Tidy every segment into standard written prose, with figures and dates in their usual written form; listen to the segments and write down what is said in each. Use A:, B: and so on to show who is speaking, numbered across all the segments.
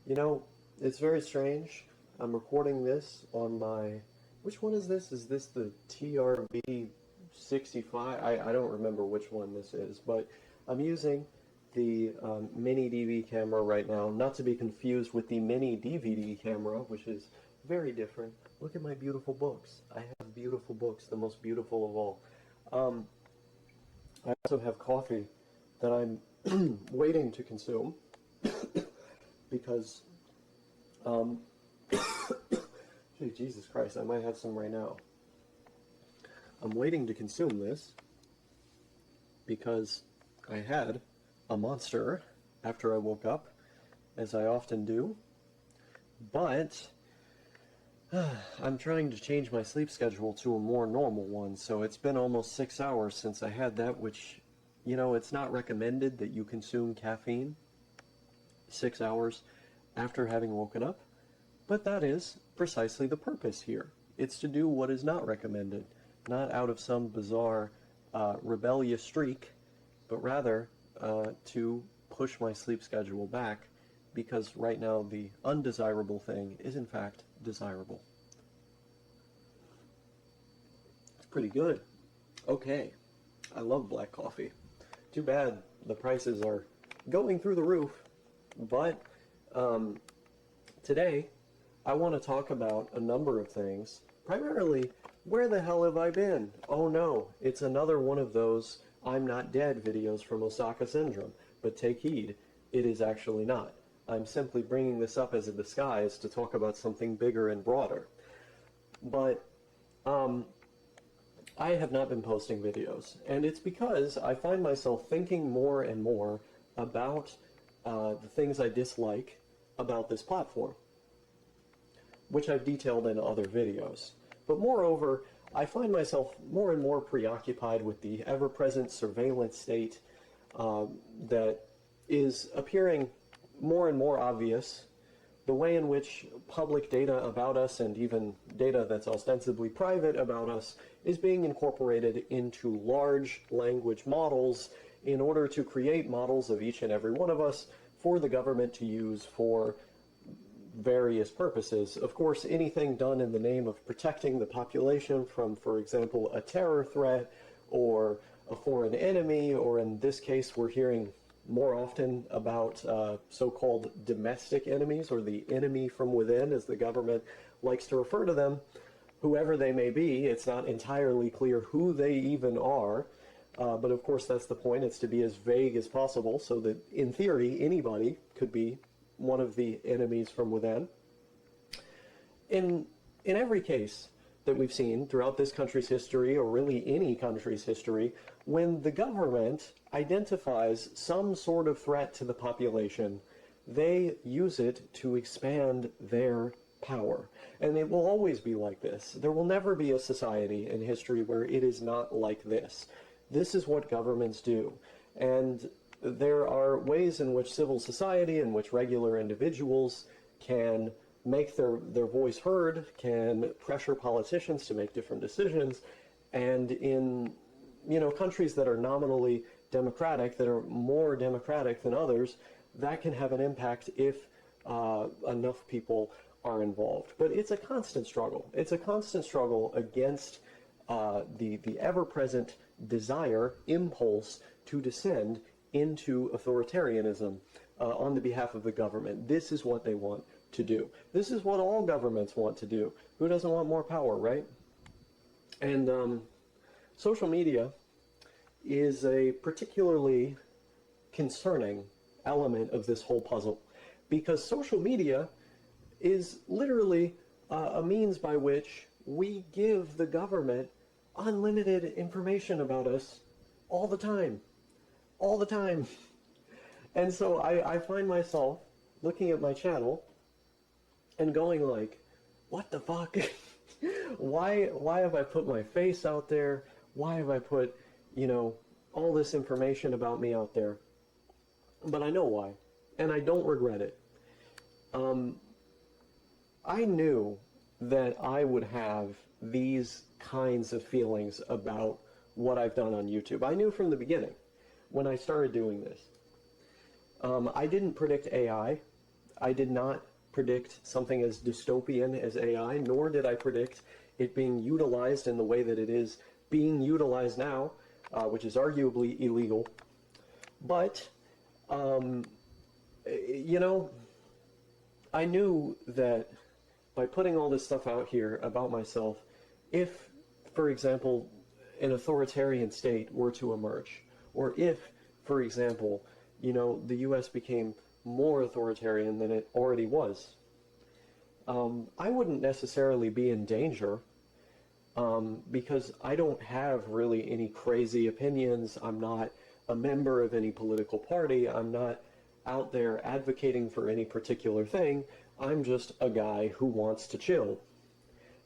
A: You know, it's very strange. I'm recording this on my... Which one is this? Is this the TRV 65? I don't remember which one this is, but I'm using the mini DV camera right now, not to be confused with the mini DVD camera, which is very different. Look at my beautiful books. I have beautiful books, the most beautiful of all. I also have coffee that I'm waiting to consume because, gee, Jesus Christ, I might have some right now. I'm waiting to consume this because I had a monster after I woke up, as I often do, but I'm trying to change my sleep schedule to a more normal one, so it's been almost 6 hours since I had that, which, you know, it's not recommended that you consume caffeine 6 hours after having woken up, but that is precisely the purpose here. It's to do what is not recommended, not out of some bizarre rebellious streak, but rather to push my sleep schedule back, because right now the undesirable thing is in fact desirable. It's pretty good. Okay, I love black coffee. Too bad the prices are going through the roof, but today I want to talk about a number of things. Primarily, where the hell have I been? Oh no, it's another one of those I'm not dead videos from Osaka Syndrome, but take heed, it is actually not. I'm simply bringing this up as a disguise to talk about something bigger and broader. But I have not been posting videos, and it's because I find myself thinking more and more about the things I dislike about this platform, which I've detailed in other videos. But moreover, I find myself more and more preoccupied with the ever-present surveillance state that is appearing more and more obvious, the way in which public data about us, and even data that's ostensibly private about us, is being incorporated into large language models in order to create models of each and every one of us for the government to use for various purposes. Of course, anything done in the name of protecting the population from, for example, a terror threat or a foreign enemy, or in this case we're hearing more often about so-called domestic enemies, or the enemy from within, as the government likes to refer to them, whoever they may be. It's not entirely clear who they even are, but of course that's the point. It's to be as vague as possible so that, in theory, anybody could be one of the enemies from within. In every case that we've seen throughout this country's history, or really any country's history, when the government identifies some sort of threat to the population, they use it to expand their power. And it will always be like this. There will never be a society in history where it is not like this. This is what governments do. And there are ways in which civil society, in which regular individuals can make their voice heard, can pressure politicians to make different decisions, and in, you know, countries that are nominally democratic, that are more democratic than others, that can have an impact if enough people are involved. But it's a constant struggle. It's a constant struggle against the ever-present desire, impulse to descend into authoritarianism on the behalf of the government. This is what they want to do. This is what all governments want to do. Who doesn't want more power, right? And social media is a particularly concerning element of this whole puzzle, because social media is literally a means by which we give the government unlimited information about us all the time. All the time. And so I find myself looking at my channel and going like, what the fuck? Why have I put my face out there? Why have I put, you know, all this information about me out there? But I know why, and I don't regret it. I knew that I would have these kinds of feelings about what I've done on YouTube. I knew from the beginning when I started doing this. I didn't predict AI. I did not predict something as dystopian as AI, nor did I predict it being utilized in the way that it is being utilized now, which is arguably illegal. But, you know, I knew that by putting all this stuff out here about myself, if, for example, an authoritarian state were to emerge, or if, for example, you know, the U.S. became more authoritarian than it already was, I wouldn't necessarily be in danger, because I don't have really any crazy opinions. I'm not a member of any political party. I'm not out there advocating for any particular thing. I'm just a guy who wants to chill.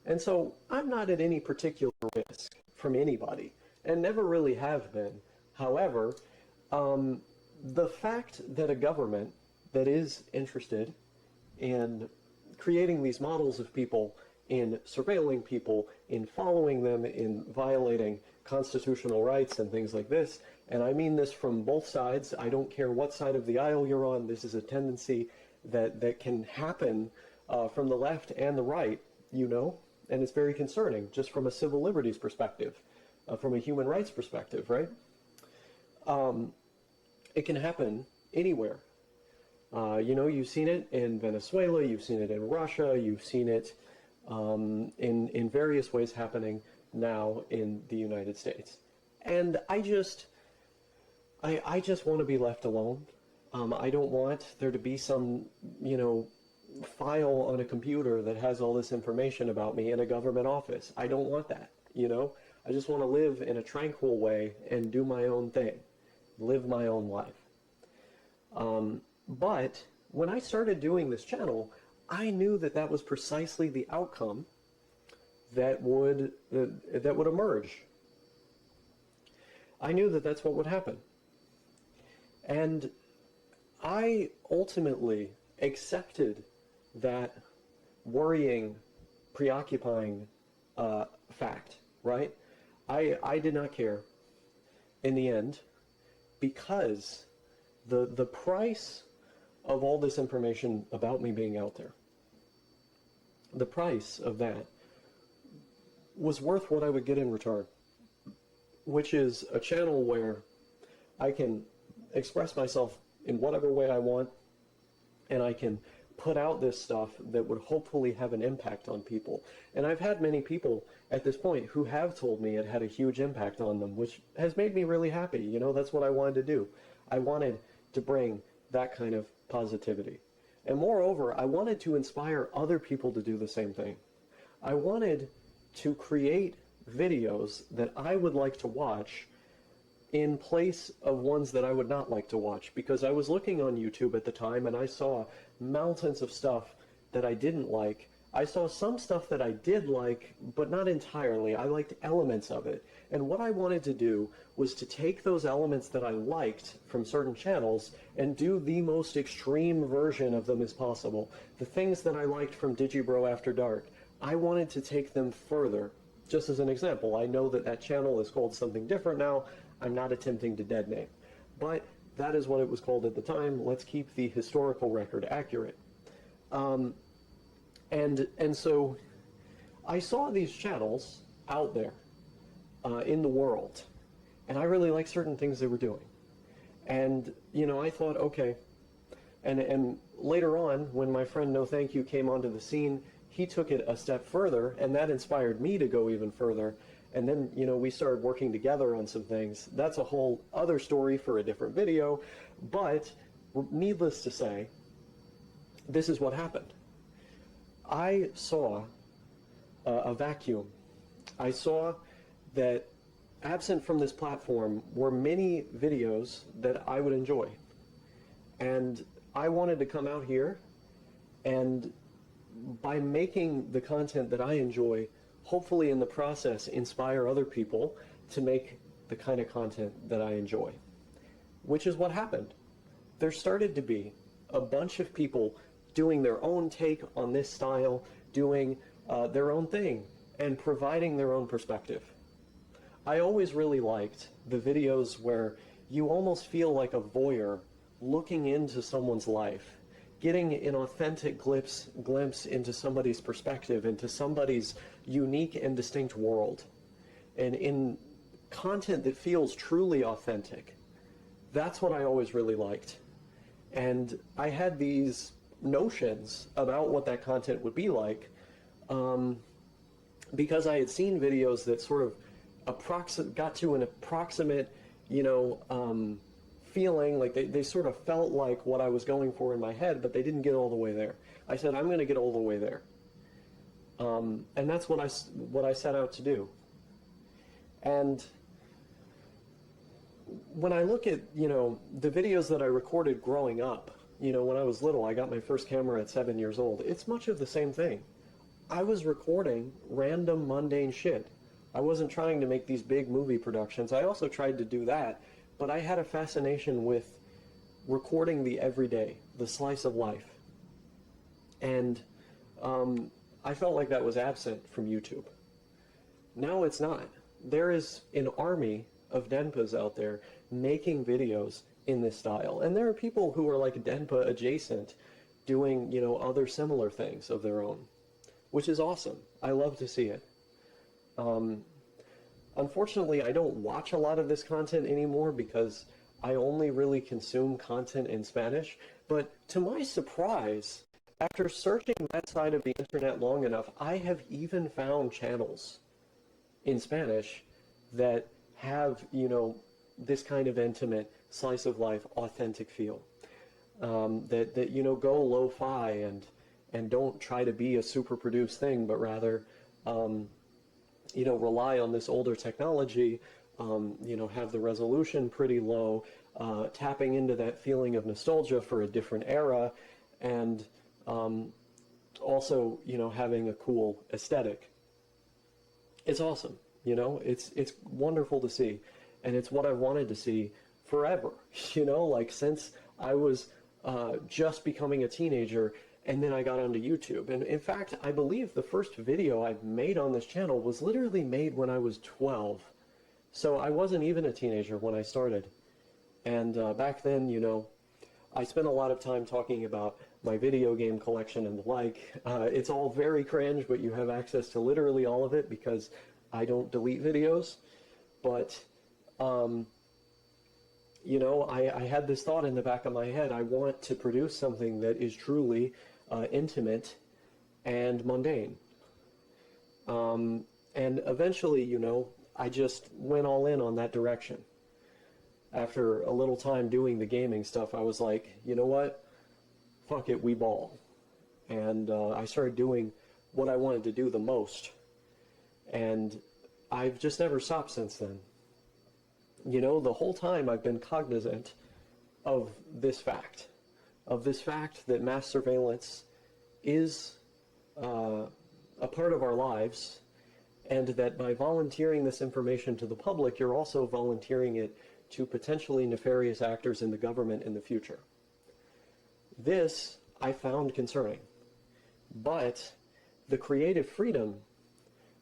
A: And so I'm not at any particular risk from anybody, and never really have been. However, the fact that a government that is interested in creating these models of people, in surveilling people, in following them, in violating constitutional rights and things like this, and I mean this from both sides, I don't care what side of the aisle you're on, this is a tendency that can happen from the left and the right, you know, and it's very concerning, just from a civil liberties perspective, from a human rights perspective, right? It can happen anywhere. You know, you've seen it in Venezuela, you've seen it in Russia, you've seen it in various ways happening now in the United States. And I just want to be left alone. I don't want there to be some, you know, file on a computer that has all this information about me in a government office. I don't want that, you know? I just want to live in a tranquil way and do my own thing, live my own life. But when I started doing this channel, I knew that that was precisely the outcome that would emerge. I knew that that's what would happen. And I ultimately accepted that worrying, preoccupying fact, right? I did not care in the end, because the price of all this information about me being out there, the price of that was worth what I would get in return, which is a channel where I can express myself in whatever way I want, and I can put out this stuff that would hopefully have an impact on people. And I've had many people at this point who have told me it had a huge impact on them, which has made me really happy. You know, that's what I wanted to do. I wanted to bring that kind of positivity. And moreover, I wanted to inspire other people to do the same thing. I wanted to create videos that I would like to watch in place of ones that I would not like to watch, because I was looking on YouTube at the time and I saw mountains of stuff that I didn't like. I saw some stuff that I did like, but not entirely. I liked elements of it. And what I wanted to do was to take those elements that I liked from certain channels and do the most extreme version of them as possible. The things that I liked from Digibro After Dark, I wanted to take them further. Just as an example, I know that that channel is called something different now. I'm not attempting to dead name. But that is what it was called at the time. Let's keep the historical record accurate. And so I saw these channels out there in the world, and I really liked certain things they were doing. And, you know, I thought, okay. And later on, when my friend No Thank You came onto the scene, he took it a step further, and that inspired me to go even further. And then, you know, we started working together on some things. That's a whole other story for a different video. But needless to say, this is what happened. I saw a vacuum. I saw that absent from this platform were many videos that I would enjoy. And I wanted to come out here and, by making the content that I enjoy, hopefully in the process inspire other people to make the kind of content that I enjoy. Which is what happened. There started to be a bunch of people doing their own take on this style, doing their own thing, and providing their own perspective. I always really liked the videos where you almost feel like a voyeur looking into someone's life, getting an authentic glimpse into somebody's perspective, into somebody's unique and distinct world, and in content that feels truly authentic. That's what I always really liked. And I had these notions about what that content would be like, because I had seen videos that sort of got to an approximate, feeling, like they sort of felt like what I was going for in my head, but they didn't get all the way there. I said, I'm going to get all the way there. And that's what I set out to do. And when I look at, the videos that I recorded growing up, when I was little, I got my first camera at 7 years old. It's much of the same thing. I was recording random mundane shit. I wasn't trying to make these big movie productions. I also tried to do that, but I had a fascination with recording the everyday, the slice of life. And I felt like that was absent from YouTube. Now it's not. There is an army of Denpas out there making videos in this style. And there are people who are like Denpa adjacent doing, other similar things of their own, which is awesome. I love to see it. Unfortunately, I don't watch a lot of this content anymore because I only really consume content in Spanish. But to my surprise, after searching that side of the internet long enough, I have even found channels in Spanish that have, this kind of intimate, slice of life, authentic feel. That go lo-fi and don't try to be a super produced thing, but rather, rely on this older technology, have the resolution pretty low, tapping into that feeling of nostalgia for a different era, and also, having a cool aesthetic. It's awesome, it's wonderful to see, and it's what I've wanted to see forever, since I was just becoming a teenager. And then I got onto YouTube. And in fact, I believe the first video I made on this channel was literally made when I was 12. So I wasn't even a teenager when I started. And back then, I spent a lot of time talking about my video game collection and the like. It's all very cringe, but you have access to literally all of it because I don't delete videos. But, I had this thought in the back of my head. I want to produce something that is truly intimate and mundane. And eventually, I just went all in on that direction. After a little time doing the gaming stuff, I was like, you know what? Fuck it, we ball. And I started doing what I wanted to do the most. And I've just never stopped since then. The whole time I've been cognizant of this fact that mass surveillance is a part of our lives, and that by volunteering this information to the public, you're also volunteering it to potentially nefarious actors in the government in the future. This I found concerning, but the creative freedom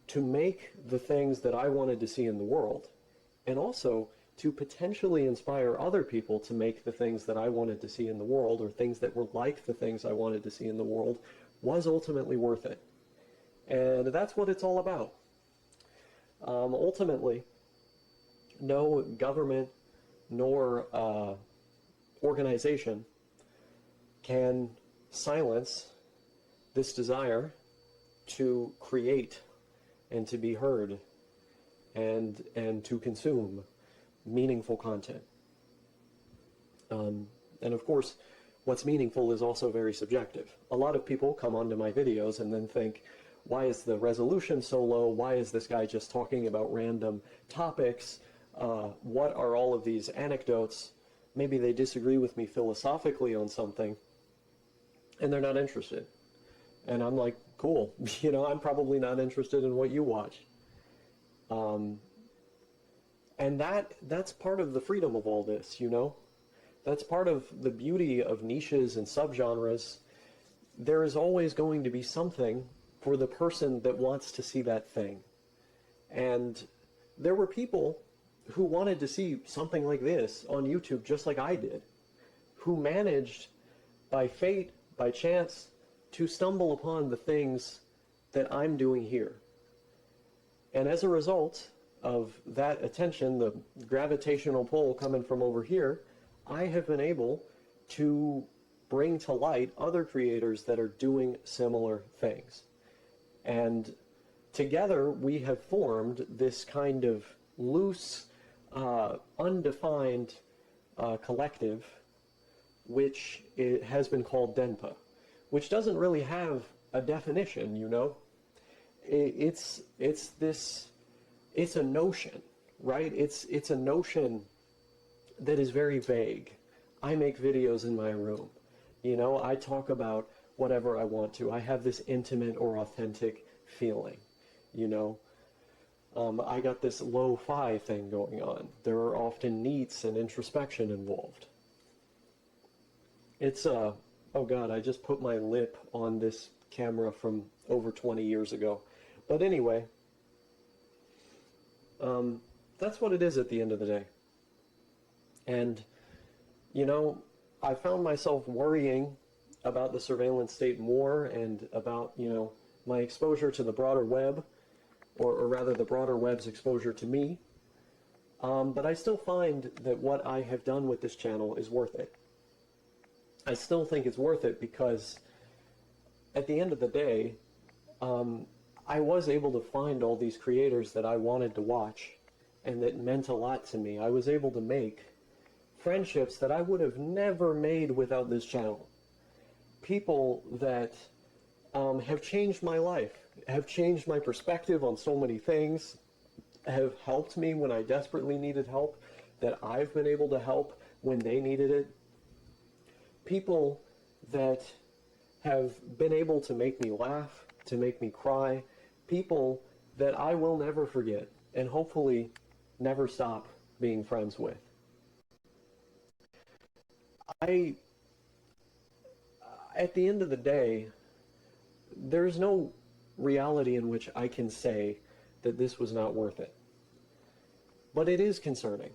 A: to make the things that I wanted to see in the world, and also to potentially inspire other people to make the things that I wanted to see in the world, or things that were like the things I wanted to see in the world, was ultimately worth it. And that's what it's all about. Ultimately, no government nor organization can silence this desire to create and to be heard and to consume meaningful content. And of course, what's meaningful is also very subjective. A lot of people come onto my videos and then think, why is the resolution so low? Why is this guy just talking about random topics? What are all of these anecdotes? Maybe they disagree with me philosophically on something, and they're not interested. And I'm like, cool, I'm probably not interested in what you watch. And that's part of the freedom of all this, That's part of the beauty of niches and subgenres. There is always going to be something for the person that wants to see that thing. And there were people who wanted to see something like this on YouTube just like I did, who managed by fate, by chance, to stumble upon the things that I'm doing here. And as a result of that attention, the gravitational pull coming from over here, I have been able to bring to light other creators that are doing similar things. And together we have formed this kind of loose, undefined collective, which has been called Denpa, which doesn't really have a definition, you know. It's a notion, right? It's a notion that is very vague. I make videos in my room. You know, I talk about whatever I want to. I have this intimate or authentic feeling, you know. I got this lo-fi thing going on. There are often neats and introspection involved. It's, oh God, I just put my lip on this camera from over 20 years ago. But anyway, that's what it is at the end of the day. And, you know, I found myself worrying about the surveillance state more and about, you know, my exposure to the broader web, or rather the broader web's exposure to me. But I still find that what I have done with this channel is worth it. I still think it's worth it because at the end of the day, I was able to find all these creators that I wanted to watch and that meant a lot to me. I was able to make friendships that I would have never made without this channel. People that have changed my life, have changed my perspective on so many things, have helped me when I desperately needed help, that I've been able to help when they needed it. People that have been able to make me laugh, to make me cry, people that I will never forget and hopefully never stop being friends with. At the end of the day, there's no reality in which I can say that this was not worth it. But it is concerning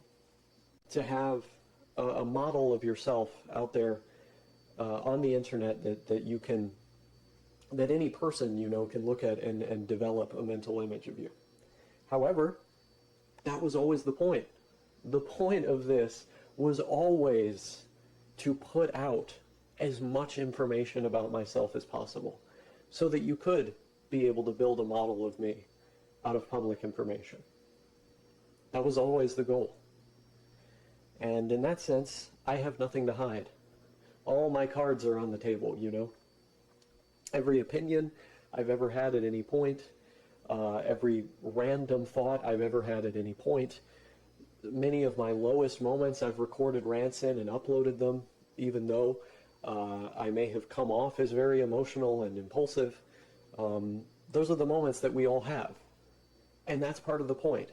A: to have a model of yourself out there on the internet that you can, that any person, you know, can look at and develop a mental image of you. However, that was always the point. The point of this was always to put out as much information about myself as possible so that you could be able to build a model of me out of public information. That was always the goal. And in that sense, I have nothing to hide. All my cards are on the table, you know. Every opinion I've ever had at any point, every random thought I've ever had at any point, many of my lowest moments I've recorded rants in and uploaded them, even though I may have come off as very emotional and impulsive. Those are the moments that we all have. And that's part of the point.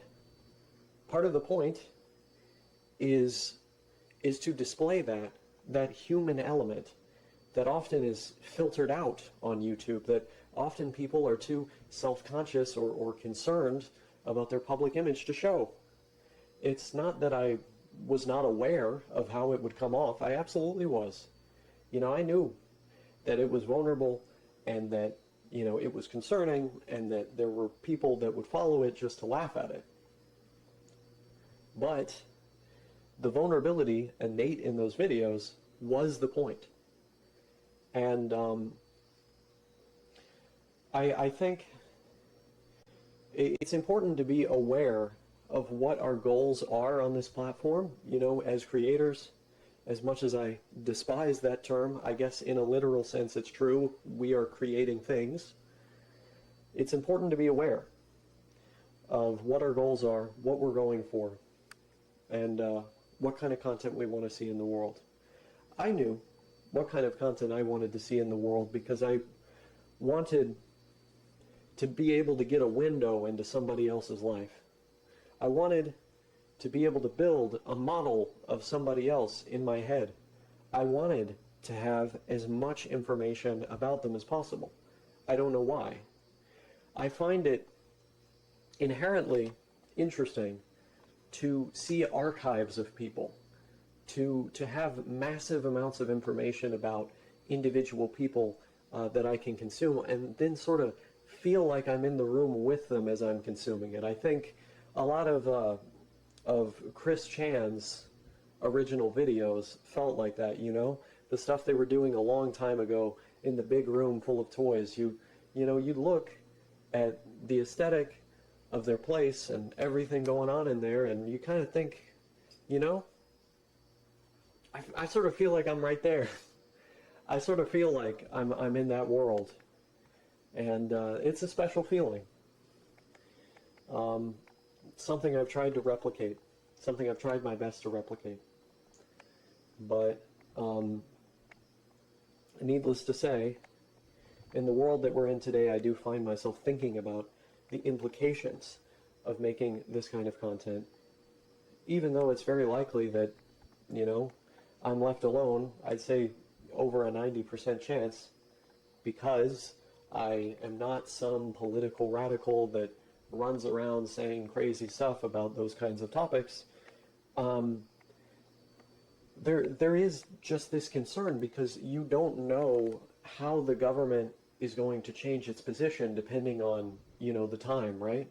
A: Part of the point is to display that human element that often is filtered out on YouTube, that often people are too self-conscious or concerned about their public image to show. It's not that I was not aware of how it would come off. I absolutely was. You know, I knew that it was vulnerable and that, you know, it was concerning and that there were people that would follow it just to laugh at it. But the vulnerability innate in those videos was the point. And I think it's important to be aware of what our goals are on this platform, you know, as creators. As much as I despise that term, I guess in a literal sense it's true. We are creating things. It's important to be aware of what our goals are, what we're going for, and what kind of content we want to see in the world. I knew what kind of content I wanted to see in the world because I wanted to be able to get a window into somebody else's life. I wanted to be able to build a model of somebody else in my head. I wanted to have as much information about them as possible. I don't know why. I find it inherently interesting to see archives of people, to have massive amounts of information about individual people that I can consume, and then sort of feel like I'm in the room with them as I'm consuming it. I think a lot of Chris Chan's original videos felt like that, you know? The stuff they were doing a long time ago in the big room full of toys. You'd look at the aesthetic of their place and everything going on in there, and you kind of think, you know, I sort of feel like I'm right there. I sort of feel like I'm in that world, and it's a special feeling. Something I've tried to replicate, something I've tried my best to replicate. But needless to say, in the world that we're in today, I do find myself thinking about the implications of making this kind of content, even though it's very likely that, you know, I'm left alone. I'd say over a 90% chance, because I am not some political radical that runs around saying crazy stuff about those kinds of topics. There is just this concern, because you don't know how the government is going to change its position depending on, you know, the time, right?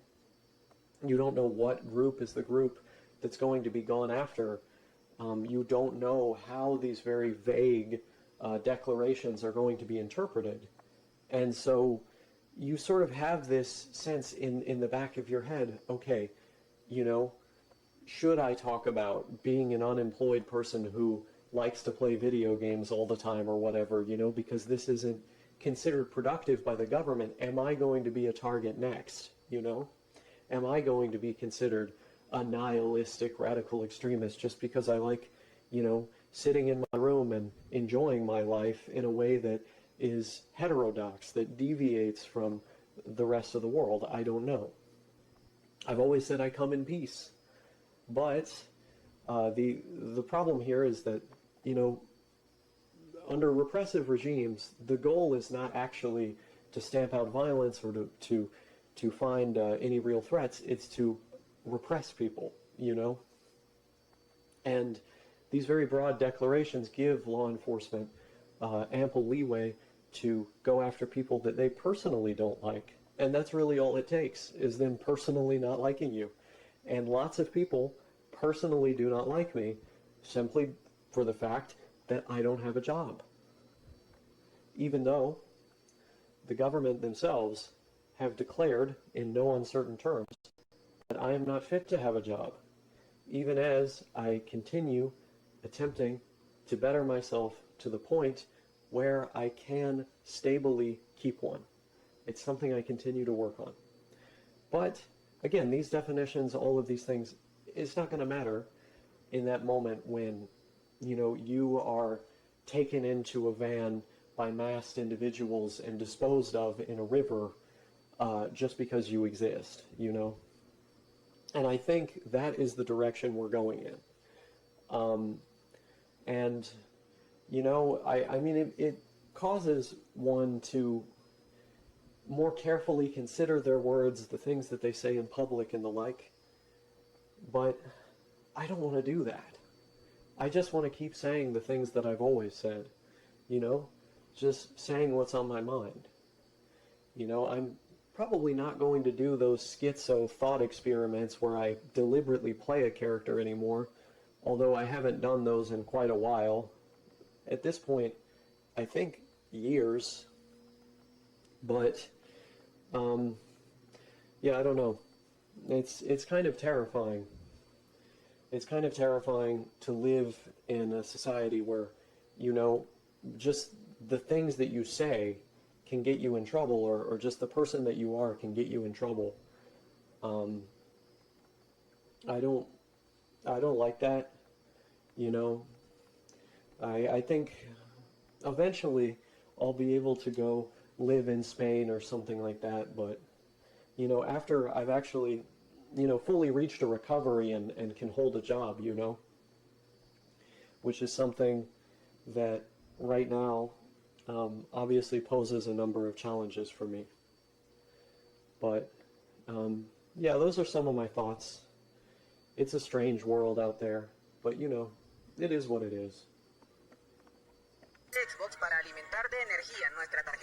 A: You don't know what group is the group that's going to be gone after. You don't know how these very vague declarations are going to be interpreted. And so you sort of have this sense in the back of your head, okay, you know, should I talk about being an unemployed person who likes to play video games all the time or whatever, you know, because this isn't considered productive by the government? Am I going to be a target next, you know? Am I going to be considered a nihilistic radical extremist just because I like, you know, sitting in my room and enjoying my life in a way that is heterodox, that deviates from the rest of the world? I don't know. I've always said I come in peace. But the problem here is that, you know, under repressive regimes, the goal is not actually to stamp out violence or to find any real threats. It's to repress people, you know? And these very broad declarations give law enforcement ample leeway to go after people that they personally don't like. And that's really all it takes, is them personally not liking you. And lots of people personally do not like me simply for the fact that I don't have a job. Even though the government themselves have declared in no uncertain terms that I am not fit to have a job, even as I continue attempting to better myself to the point where I can stably keep one. It's something I continue to work on. But again, these definitions, all of these things, it's not going to matter in that moment when, you know, you are taken into a van by masked individuals and disposed of in a river just because you exist, you know? And I think that is the direction we're going in. And, you know, I mean, it causes one to more carefully consider their words, the things that they say in public and the like. But I don't want to do that. I just want to keep saying the things that I've always said, you know, just saying what's on my mind. You know, I'm probably not going to do those schizo thought experiments where I deliberately play a character anymore, although I haven't done those in quite a while. At this point, I think years. But, yeah, I don't know. It's kind of terrifying. It's kind of terrifying to live in a society where, you know, just the things that you say can get you in trouble, or just the person that you are can get you in trouble. I don't like that, you know. I think eventually I'll be able to go live in Spain or something like that, but, you know, after I've actually, you know, fully reached a recovery and can hold a job, you know, which is something that right now obviously poses a number of challenges for me. But, yeah, those are some of my thoughts. It's a strange world out there, but, you know, it is what it is.
B: Xbox para alimentar de energía nuestra tarjeta.